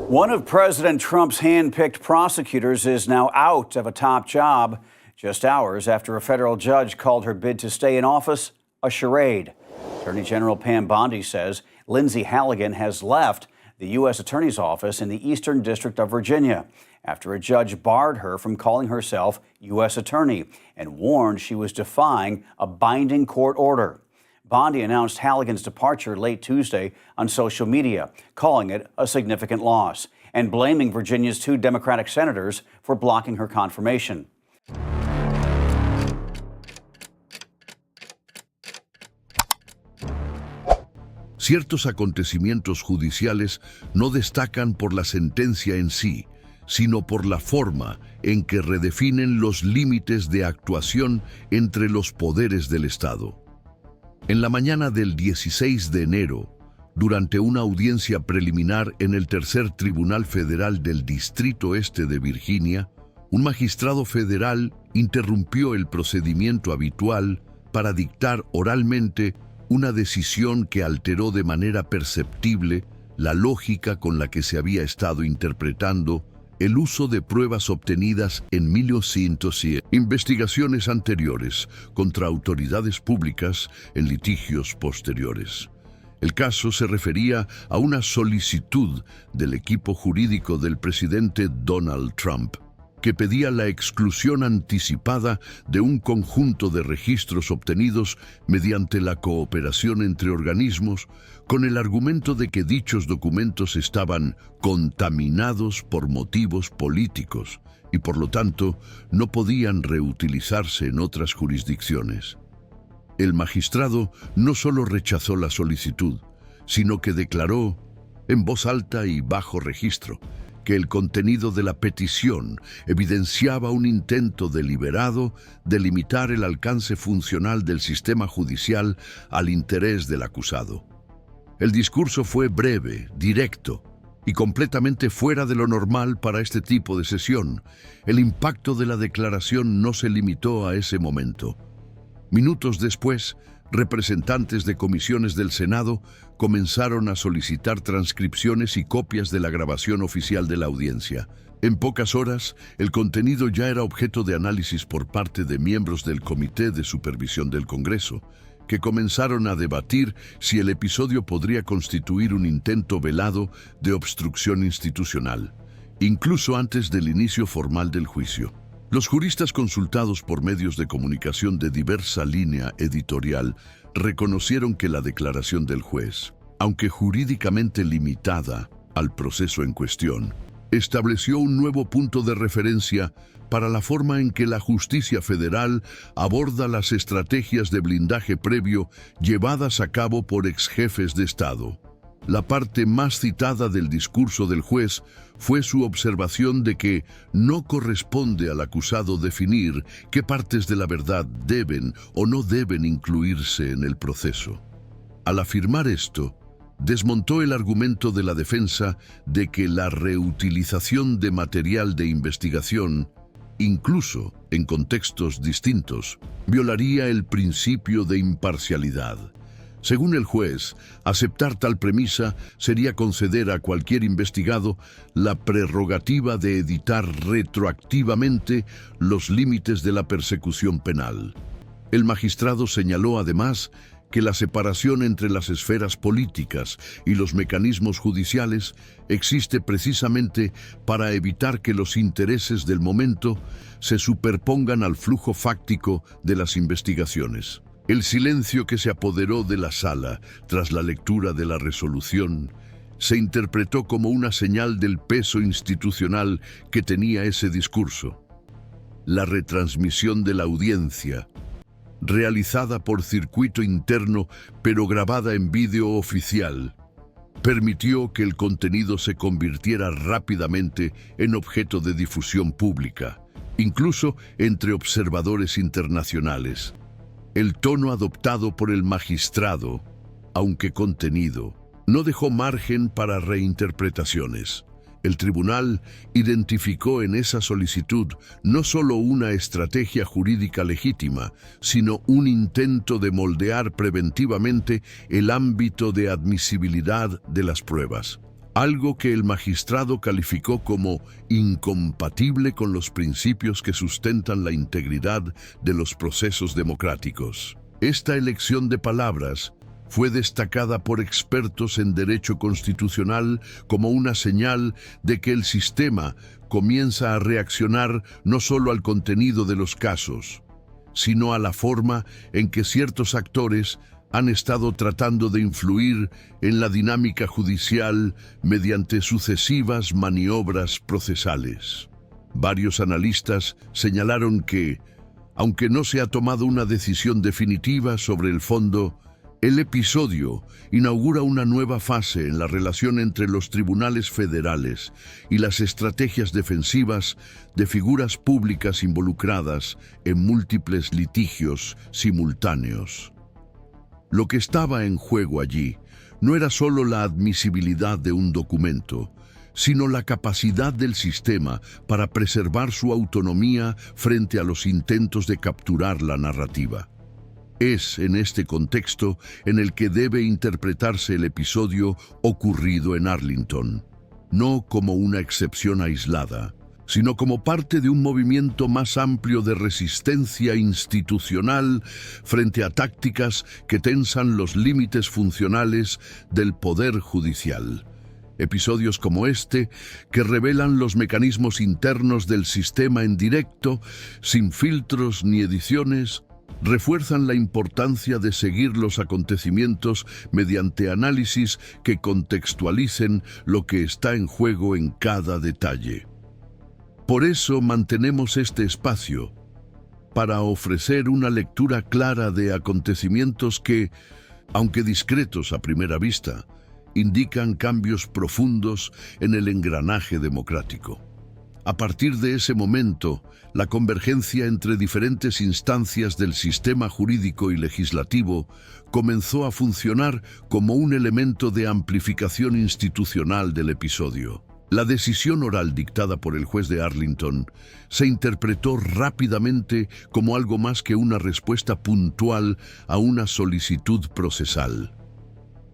One of President Trump's hand-picked prosecutors is now out of a top job just hours after a federal judge called her bid to stay in office a charade. Attorney General Pam Bondi says Lindsay Halligan has left the U.S. Attorney's Office in the Eastern District of Virginia after a judge barred her from calling herself U.S. Attorney and warned she was defying a binding court order. Bondi announced Halligan's departure late Tuesday on social media, calling it a significant loss and blaming Virginia's 2 Democratic senators for blocking her confirmation. Ciertos acontecimientos judiciales no destacan por la sentencia en sí, sino por la forma en que redefinen los límites de actuación entre los poderes del Estado. En la mañana del 16 de enero, durante una audiencia preliminar en el Tercer Tribunal Federal del Distrito Este de Virginia, un magistrado federal interrumpió el procedimiento habitual para dictar oralmente una decisión que alteró de manera perceptible la lógica con la que se había estado interpretando el uso de pruebas obtenidas en 1907, investigaciones anteriores contra autoridades públicas en litigios posteriores. El caso se refería a una solicitud del equipo jurídico del presidente Donald Trump, que pedía la exclusión anticipada de un conjunto de registros obtenidos mediante la cooperación entre organismos, con el argumento de que dichos documentos estaban contaminados por motivos políticos y por lo tanto no podían reutilizarse en otras jurisdicciones. El magistrado no solo rechazó la solicitud, sino que declaró, en voz alta y bajo registro, que el contenido de la petición evidenciaba un intento deliberado de limitar el alcance funcional del sistema judicial al interés del acusado. El discurso fue breve, directo y completamente fuera de lo normal para este tipo de sesión. El impacto de la declaración no se limitó a ese momento. Minutos después, representantes de comisiones del Senado comenzaron a solicitar transcripciones y copias de la grabación oficial de la audiencia. En pocas horas, el contenido ya era objeto de análisis por parte de miembros del Comité de Supervisión del Congreso, que comenzaron a debatir si el episodio podría constituir un intento velado de obstrucción institucional, incluso antes del inicio formal del juicio. Los juristas consultados por medios de comunicación de diversa línea editorial reconocieron que la declaración del juez, aunque jurídicamente limitada al proceso en cuestión, estableció un nuevo punto de referencia para la forma en que la justicia federal aborda las estrategias de blindaje previo llevadas a cabo por exjefes de Estado. La parte más citada del discurso del juez fue su observación de que no corresponde al acusado definir qué partes de la verdad deben o no deben incluirse en el proceso. Al afirmar esto, desmontó el argumento de la defensa de que la reutilización de material de investigación, incluso en contextos distintos, violaría el principio de imparcialidad. Según el juez, aceptar tal premisa sería conceder a cualquier investigado la prerrogativa de editar retroactivamente los límites de la persecución penal. El magistrado señaló además que la separación entre las esferas políticas y los mecanismos judiciales existe precisamente para evitar que los intereses del momento se superpongan al flujo fáctico de las investigaciones. El silencio que se apoderó de la sala tras la lectura de la resolución se interpretó como una señal del peso institucional que tenía ese discurso. La retransmisión de la audiencia, realizada por circuito interno pero grabada en vídeo oficial, permitió que el contenido se convirtiera rápidamente en objeto de difusión pública, incluso entre observadores internacionales. El tono adoptado por el magistrado, aunque contenido, no dejó margen para reinterpretaciones. El tribunal identificó en esa solicitud no solo una estrategia jurídica legítima, sino un intento de moldear preventivamente el ámbito de admisibilidad de las pruebas. algo que el magistrado calificó como incompatible con los principios que sustentan la integridad de los procesos democráticos. Esta elección de palabras fue destacada por expertos en derecho constitucional como una señal de que el sistema comienza a reaccionar no solo al contenido de los casos, sino a la forma en que ciertos actores han estado tratando de influir en la dinámica judicial mediante sucesivas maniobras procesales. Varios analistas señalaron que, aunque no se ha tomado una decisión definitiva sobre el fondo, el episodio inaugura una nueva fase en la relación entre los tribunales federales y las estrategias defensivas de figuras públicas involucradas en múltiples litigios simultáneos. Lo que estaba en juego allí no era solo la admisibilidad de un documento, sino la capacidad del sistema para preservar su autonomía frente a los intentos de capturar la narrativa. Es en este contexto en el que debe interpretarse el episodio ocurrido en Arlington, no como una excepción aislada, sino como parte de un movimiento más amplio de resistencia institucional frente a tácticas que tensan los límites funcionales del poder judicial. Episodios como este, que revelan los mecanismos internos del sistema en directo, sin filtros ni ediciones, refuerzan la importancia de seguir los acontecimientos mediante análisis que contextualicen lo que está en juego en cada detalle. Por eso mantenemos este espacio, para ofrecer una lectura clara de acontecimientos que, aunque discretos a primera vista, indican cambios profundos en el engranaje democrático. A partir de ese momento, la convergencia entre diferentes instancias del sistema jurídico y legislativo comenzó a funcionar como un elemento de amplificación institucional del episodio. La decisión oral dictada por el juez de Arlington se interpretó rápidamente como algo más que una respuesta puntual a una solicitud procesal.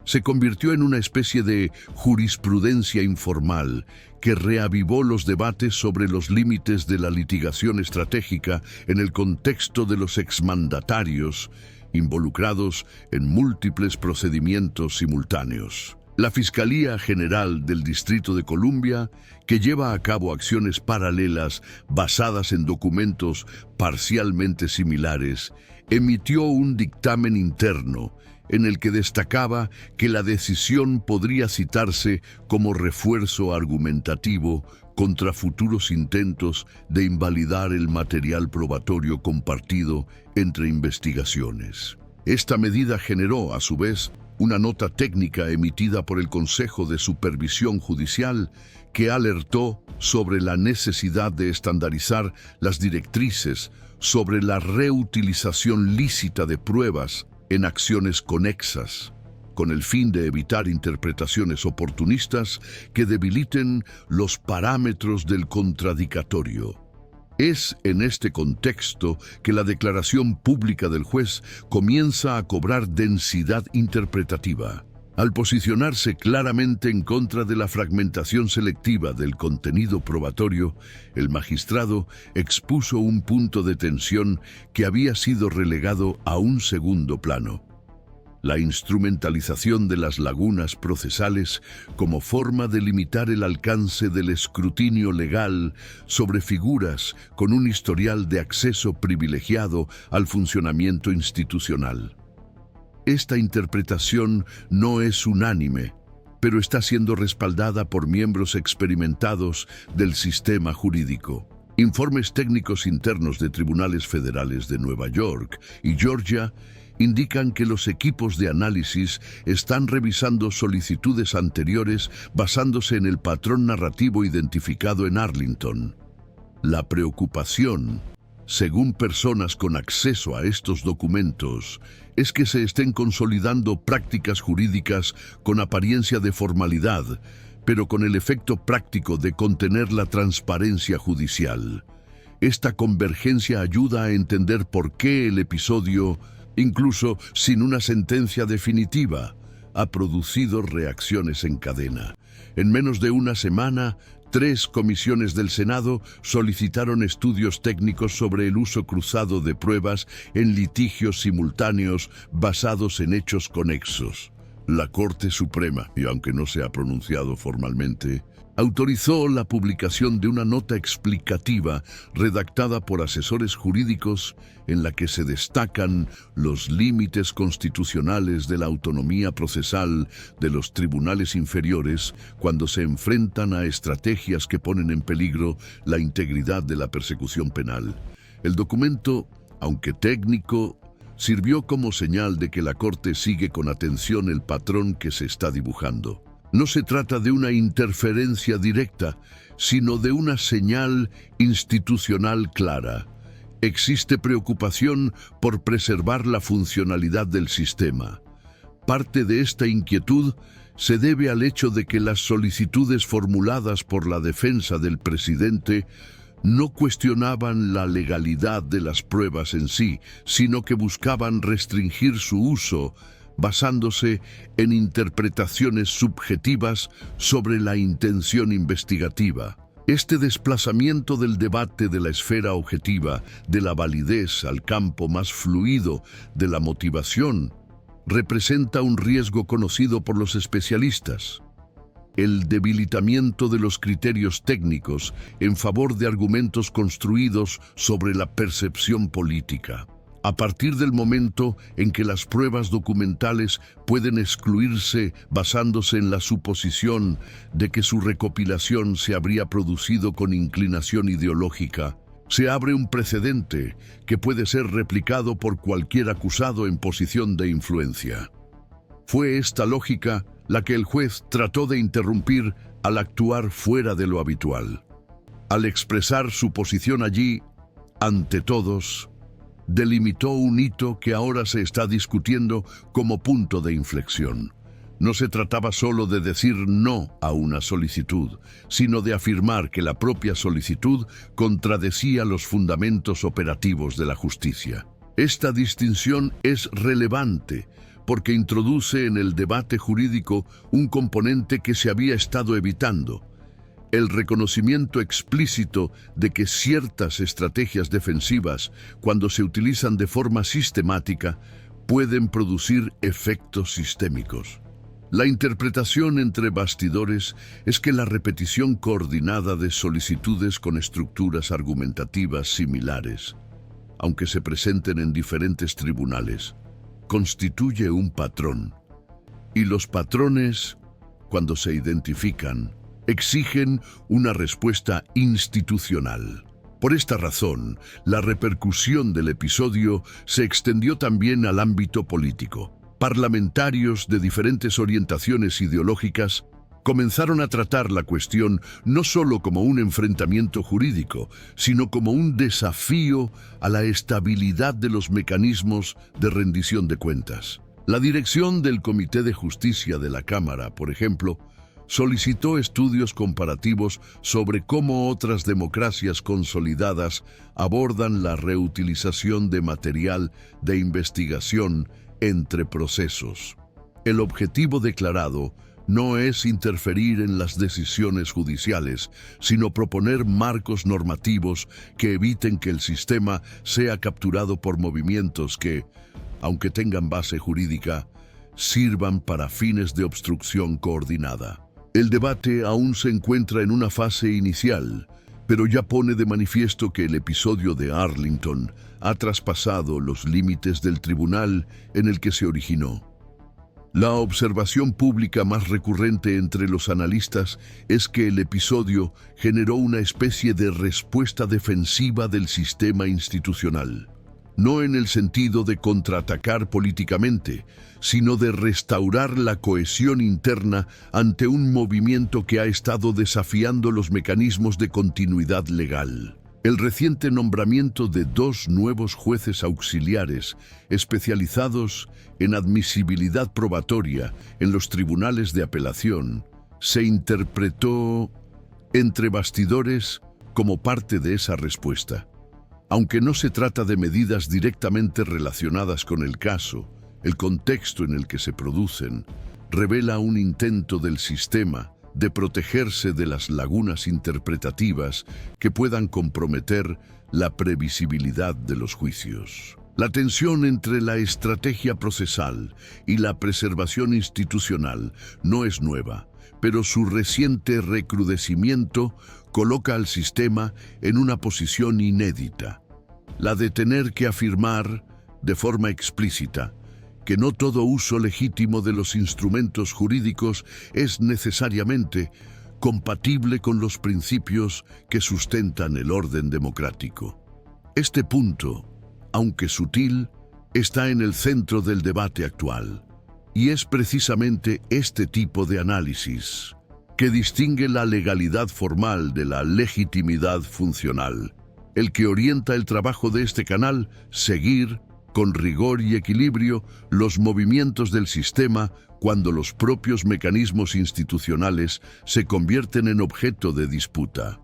Se convirtió en una especie de jurisprudencia informal que reavivó los debates sobre los límites de la litigación estratégica en el contexto de los exmandatarios involucrados en múltiples procedimientos simultáneos. La Fiscalía General del Distrito de Columbia, que lleva a cabo acciones paralelas basadas en documentos parcialmente similares, emitió un dictamen interno en el que destacaba que la decisión podría citarse como refuerzo argumentativo contra futuros intentos de invalidar el material probatorio compartido entre investigaciones. Esta medida generó, a su vez, una nota técnica emitida por el Consejo de Supervisión Judicial que alertó sobre la necesidad de estandarizar las directrices sobre la reutilización lícita de pruebas en acciones conexas, con el fin de evitar interpretaciones oportunistas que debiliten los parámetros del contradictorio. Es en este contexto que la declaración pública del juez comienza a cobrar densidad interpretativa. Al posicionarse claramente en contra de la fragmentación selectiva del contenido probatorio, el magistrado expuso un punto de tensión que había sido relegado a un segundo plano: la instrumentalización de las lagunas procesales como forma de limitar el alcance del escrutinio legal sobre figuras con un historial de acceso privilegiado al funcionamiento institucional. Esta interpretación no es unánime, pero está siendo respaldada por miembros experimentados del sistema jurídico. Informes técnicos internos de tribunales federales de Nueva York y Georgia indican que los equipos de análisis están revisando solicitudes anteriores basándose en el patrón narrativo identificado en Arlington. La preocupación, según personas con acceso a estos documentos, es que se estén consolidando prácticas jurídicas con apariencia de formalidad, pero con el efecto práctico de contener la transparencia judicial. Esta convergencia ayuda a entender por qué el episodio, incluso sin una sentencia definitiva, ha producido reacciones en cadena. En menos de una semana, 3 comisiones del Senado solicitaron estudios técnicos sobre el uso cruzado de pruebas en litigios simultáneos basados en hechos conexos. La Corte Suprema, y aunque no se ha pronunciado formalmente, autorizó la publicación de una nota explicativa redactada por asesores jurídicos en la que se destacan los límites constitucionales de la autonomía procesal de los tribunales inferiores cuando se enfrentan a estrategias que ponen en peligro la integridad de la persecución penal. El documento, aunque técnico, sirvió como señal de que la Corte sigue con atención el patrón que se está dibujando. No se trata de una interferencia directa, sino de una señal institucional clara. Existe preocupación por preservar la funcionalidad del sistema. Parte de esta inquietud se debe al hecho de que las solicitudes formuladas por la defensa del presidente no cuestionaban la legalidad de las pruebas en sí, sino que buscaban restringir su uso basándose en interpretaciones subjetivas sobre la intención investigativa. Este desplazamiento del debate de la esfera objetiva, de la validez al campo más fluido de la motivación, representa un riesgo conocido por los especialistas: el debilitamiento de los criterios técnicos en favor de argumentos construidos sobre la percepción política. A partir del momento en que las pruebas documentales pueden excluirse basándose en la suposición de que su recopilación se habría producido con inclinación ideológica, se abre un precedente que puede ser replicado por cualquier acusado en posición de influencia. Fue esta lógica la que el juez trató de interrumpir al actuar fuera de lo habitual. Al expresar su posición allí, ante todos, delimitó un hito que ahora se está discutiendo como punto de inflexión. No se trataba solo de decir no a una solicitud, sino de afirmar que la propia solicitud contradecía los fundamentos operativos de la justicia. Esta distinción es relevante porque introduce en el debate jurídico un componente que se había estado evitando: el reconocimiento explícito de que ciertas estrategias defensivas, cuando se utilizan de forma sistemática, pueden producir efectos sistémicos. La interpretación entre bastidores es que la repetición coordinada de solicitudes con estructuras argumentativas similares, aunque se presenten en diferentes tribunales, constituye un patrón. Y los patrones, cuando se identifican, exigen una respuesta institucional. Por esta razón, la repercusión del episodio se extendió también al ámbito político. Parlamentarios de diferentes orientaciones ideológicas comenzaron a tratar la cuestión no solo como un enfrentamiento jurídico, sino como un desafío a la estabilidad de los mecanismos de rendición de cuentas. La dirección del Comité de Justicia de la Cámara, por ejemplo, solicitó estudios comparativos sobre cómo otras democracias consolidadas abordan la reutilización de material de investigación entre procesos. El objetivo declarado no es interferir en las decisiones judiciales, sino proponer marcos normativos que eviten que el sistema sea capturado por movimientos que, aunque tengan base jurídica, sirvan para fines de obstrucción coordinada. El debate aún se encuentra en una fase inicial, pero ya pone de manifiesto que el episodio de Arlington ha traspasado los límites del tribunal en el que se originó. La observación pública más recurrente entre los analistas es que el episodio generó una especie de respuesta defensiva del sistema institucional, no en el sentido de contraatacar políticamente, sino de restaurar la cohesión interna ante un movimiento que ha estado desafiando los mecanismos de continuidad legal. El reciente nombramiento de 2 nuevos jueces auxiliares especializados en admisibilidad probatoria en los tribunales de apelación se interpretó entre bastidores como parte de esa respuesta. Aunque no se trata de medidas directamente relacionadas con el caso, el contexto en el que se producen revela un intento del sistema de protegerse de las lagunas interpretativas que puedan comprometer la previsibilidad de los juicios. La tensión entre la estrategia procesal y la preservación institucional no es nueva, pero su reciente recrudecimiento coloca al sistema en una posición inédita, la de tener que afirmar de forma explícita que no todo uso legítimo de los instrumentos jurídicos es necesariamente compatible con los principios que sustentan el orden democrático. Este punto, aunque sutil, está en el centro del debate actual, y es precisamente este tipo de análisis que distingue la legalidad formal de la legitimidad funcional, el que orienta el trabajo de este canal: seguir con rigor y equilibrio los movimientos del sistema cuando los propios mecanismos institucionales se convierten en objeto de disputa.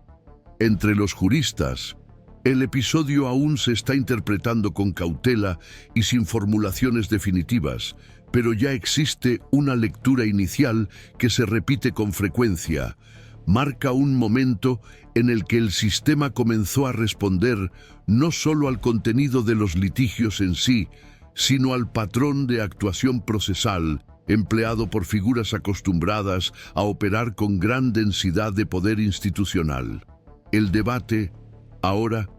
Entre los juristas, el episodio aún se está interpretando con cautela y sin formulaciones definitivas, pero ya existe una lectura inicial que se repite con frecuencia. Marca un momento en el que el sistema comenzó a responder no solo al contenido de los litigios en sí, sino al patrón de actuación procesal empleado por figuras acostumbradas a operar con gran densidad de poder institucional. El debate, ahora,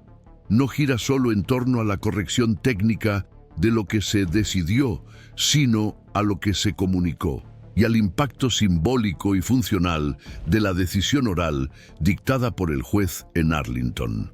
no gira solo en torno a la corrección técnica de lo que se decidió, sino a lo que se comunicó y al impacto simbólico y funcional de la decisión oral dictada por el juez en Arlington.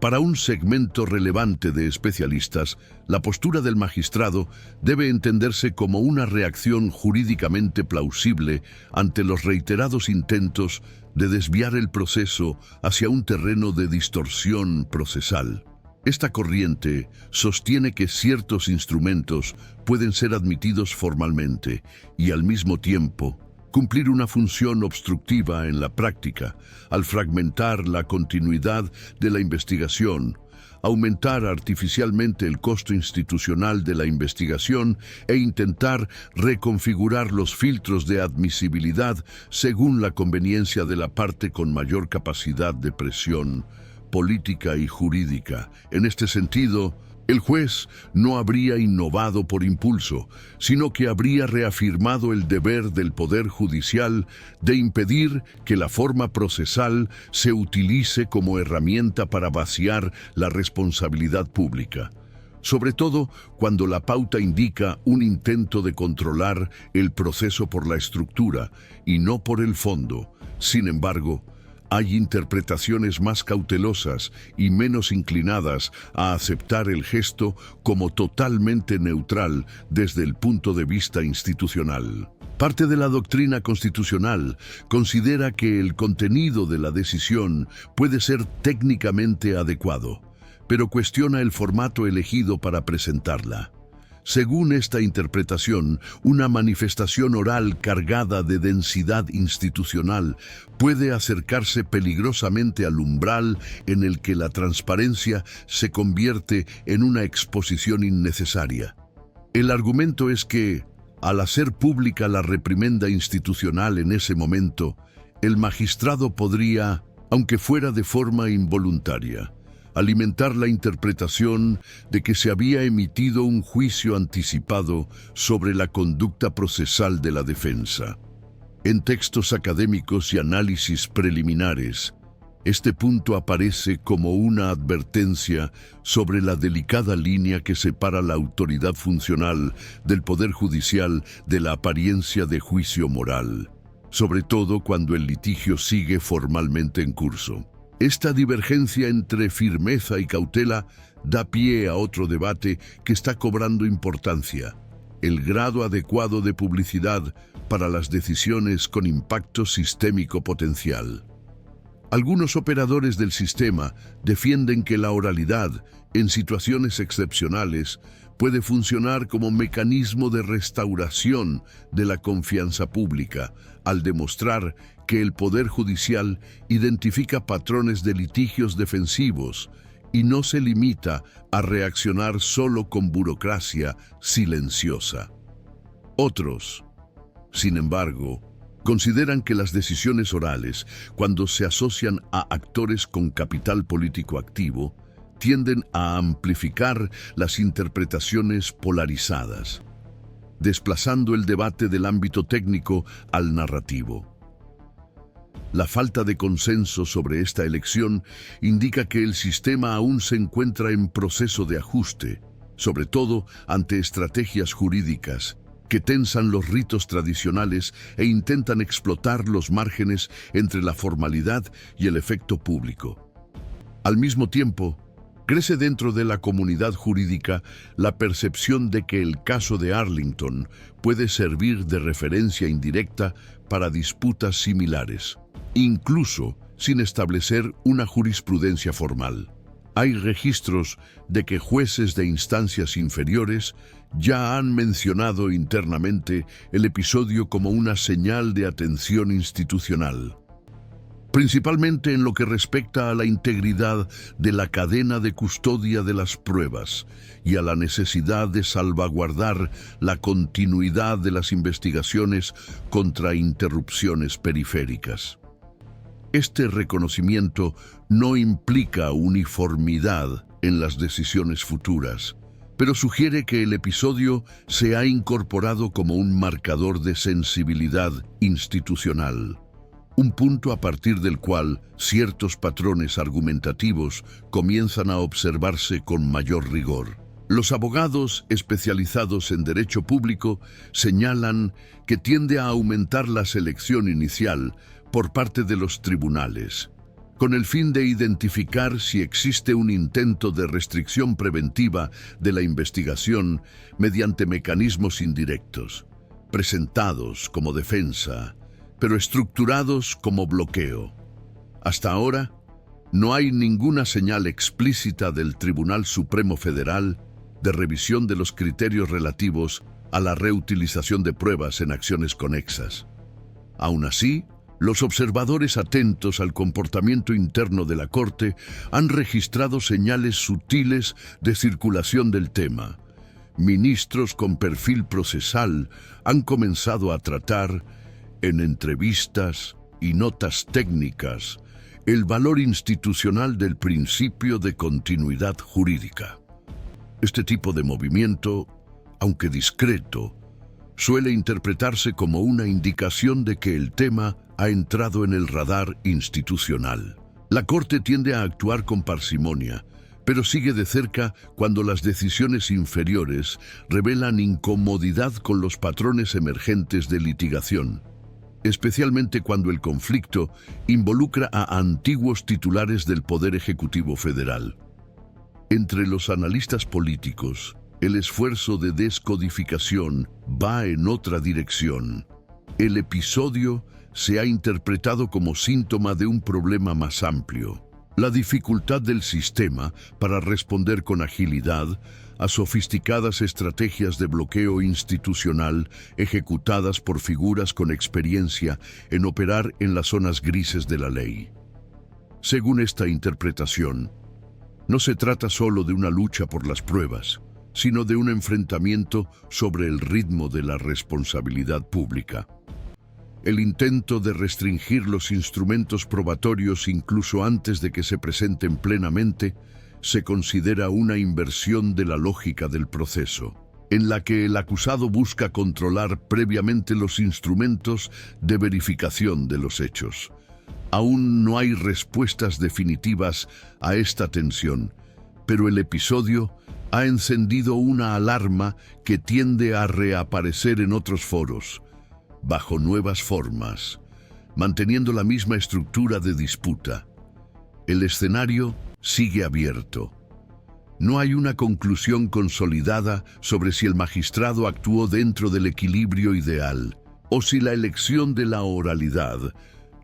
Para un segmento relevante de especialistas, la postura del magistrado debe entenderse como una reacción jurídicamente plausible ante los reiterados intentos de desviar el proceso hacia un terreno de distorsión procesal. Esta corriente sostiene que ciertos instrumentos pueden ser admitidos formalmente y al mismo tiempo cumplir una función obstructiva en la práctica, al fragmentar la continuidad de la investigación, aumentar artificialmente el costo institucional de la investigación e intentar reconfigurar los filtros de admisibilidad según la conveniencia de la parte con mayor capacidad de presión política y jurídica. En este sentido, el juez no habría innovado por impulso, sino que habría reafirmado el deber del Poder Judicial de impedir que la forma procesal se utilice como herramienta para vaciar la responsabilidad pública, sobre todo cuando la pauta indica un intento de controlar el proceso por la estructura y no por el fondo. Sin embargo, hay interpretaciones más cautelosas y menos inclinadas a aceptar el gesto como totalmente neutral desde el punto de vista institucional. Parte de la doctrina constitucional considera que el contenido de la decisión puede ser técnicamente adecuado, pero cuestiona el formato elegido para presentarla. Según esta interpretación, una manifestación oral cargada de densidad institucional puede acercarse peligrosamente al umbral en el que la transparencia se convierte en una exposición innecesaria. El argumento es que, al hacer pública la reprimenda institucional en ese momento, el magistrado podría, aunque fuera de forma involuntaria, alimentar la interpretación de que se había emitido un juicio anticipado sobre la conducta procesal de la defensa. En textos académicos y análisis preliminares, este punto aparece como una advertencia sobre la delicada línea que separa la autoridad funcional del Poder Judicial de la apariencia de juicio moral, sobre todo cuando el litigio sigue formalmente en curso. Esta divergencia entre firmeza y cautela da pie a otro debate que está cobrando importancia: el grado adecuado de publicidad para las decisiones con impacto sistémico potencial. Algunos operadores del sistema defienden que la oralidad, en situaciones excepcionales, puede funcionar como mecanismo de restauración de la confianza pública, al demostrar que el Poder Judicial identifica patrones de litigios defensivos y no se limita a reaccionar solo con burocracia silenciosa. Otros, Sin embargo, consideran que las decisiones orales, cuando se asocian a actores con capital político activo, tienden a amplificar las interpretaciones polarizadas, desplazando el debate del ámbito técnico al narrativo. La falta de consenso sobre esta elección indica que el sistema aún se encuentra en proceso de ajuste, sobre todo ante estrategias jurídicas que tensan los ritos tradicionales e intentan explotar los márgenes entre la formalidad y el efecto público. Al mismo tiempo, crece dentro de la comunidad jurídica la percepción de que el caso de Arlington puede servir de referencia indirecta para disputas similares, incluso sin establecer una jurisprudencia formal. Hay registros de que jueces de instancias inferiores ya han mencionado internamente el episodio como una señal de atención institucional, principalmente en lo que respecta a la integridad de la cadena de custodia de las pruebas y a la necesidad de salvaguardar la continuidad de las investigaciones contra interrupciones periféricas. Este reconocimiento no implica uniformidad en las decisiones futuras, pero sugiere que el episodio se ha incorporado como un marcador de sensibilidad institucional, un punto a partir del cual ciertos patrones argumentativos comienzan a observarse con mayor rigor. Los abogados especializados en derecho público señalan que tiende a aumentar la selección inicial por parte de los tribunales, con el fin de identificar si existe un intento de restricción preventiva de la investigación mediante mecanismos indirectos, presentados como defensa, pero estructurados como bloqueo. Hasta ahora, no hay ninguna señal explícita del Tribunal Supremo Federal de revisión de los criterios relativos a la reutilización de pruebas en acciones conexas. Aún así, los observadores atentos al comportamiento interno de la Corte han registrado señales sutiles de circulación del tema. Ministros con perfil procesal han comenzado a tratar, en entrevistas y notas técnicas, el valor institucional del principio de continuidad jurídica. Este tipo de movimiento, aunque discreto, suele interpretarse como una indicación de que el tema ha entrado en el radar institucional. La Corte tiende a actuar con parsimonia, pero sigue de cerca cuando las decisiones inferiores revelan incomodidad con los patrones emergentes de litigación, especialmente cuando el conflicto involucra a antiguos titulares del Poder Ejecutivo Federal. Entre los analistas políticos, el esfuerzo de descodificación va en otra dirección. El episodio se ha interpretado como síntoma de un problema más amplio: la dificultad del sistema para responder con agilidad a sofisticadas estrategias de bloqueo institucional ejecutadas por figuras con experiencia en operar en las zonas grises de la ley. Según esta interpretación, no se trata solo de una lucha por las pruebas, sino de un enfrentamiento sobre el ritmo de la responsabilidad pública. El intento de restringir los instrumentos probatorios incluso antes de que se presenten plenamente se considera una inversión de la lógica del proceso, en la que el acusado busca controlar previamente los instrumentos de verificación de los hechos. Aún no hay respuestas definitivas a esta tensión, pero el episodio ha encendido una alarma que tiende a reaparecer en otros foros, bajo nuevas formas, manteniendo la misma estructura de disputa. El escenario sigue abierto. No hay una conclusión consolidada sobre si el magistrado actuó dentro del equilibrio ideal o si la elección de la oralidad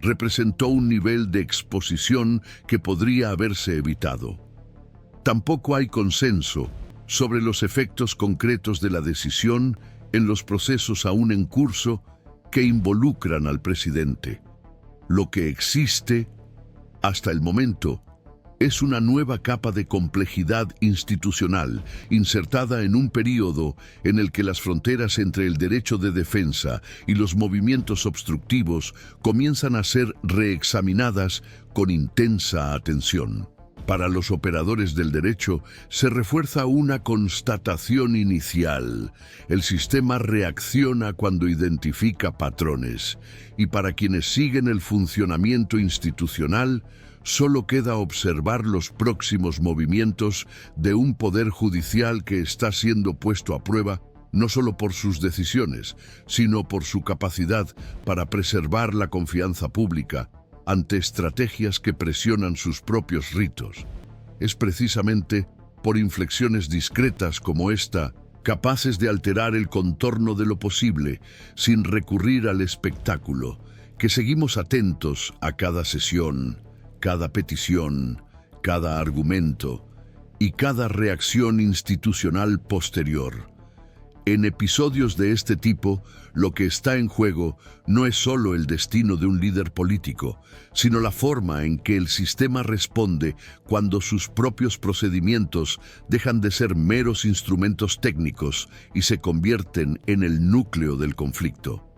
representó un nivel de exposición que podría haberse evitado. Tampoco hay consenso sobre los efectos concretos de la decisión en los procesos aún en curso que involucran al presidente. Lo que existe, hasta el momento, es una nueva capa de complejidad institucional insertada en un período en el que las fronteras entre el derecho de defensa y los movimientos obstructivos comienzan a ser reexaminadas con intensa atención. Para los operadores del derecho se refuerza una constatación inicial. El sistema reacciona cuando identifica patrones, y para quienes siguen el funcionamiento institucional, solo queda observar los próximos movimientos de un poder judicial que está siendo puesto a prueba no solo por sus decisiones, sino por su capacidad para preservar la confianza pública ante estrategias que presionan sus propios ritos. Es precisamente por inflexiones discretas como esta, capaces de alterar el contorno de lo posible sin recurrir al espectáculo, que seguimos atentos a cada sesión, cada petición, cada argumento y cada reacción institucional posterior. En episodios de este tipo, lo que está en juego no es solo el destino de un líder político, sino la forma en que el sistema responde cuando sus propios procedimientos dejan de ser meros instrumentos técnicos y se convierten en el núcleo del conflicto.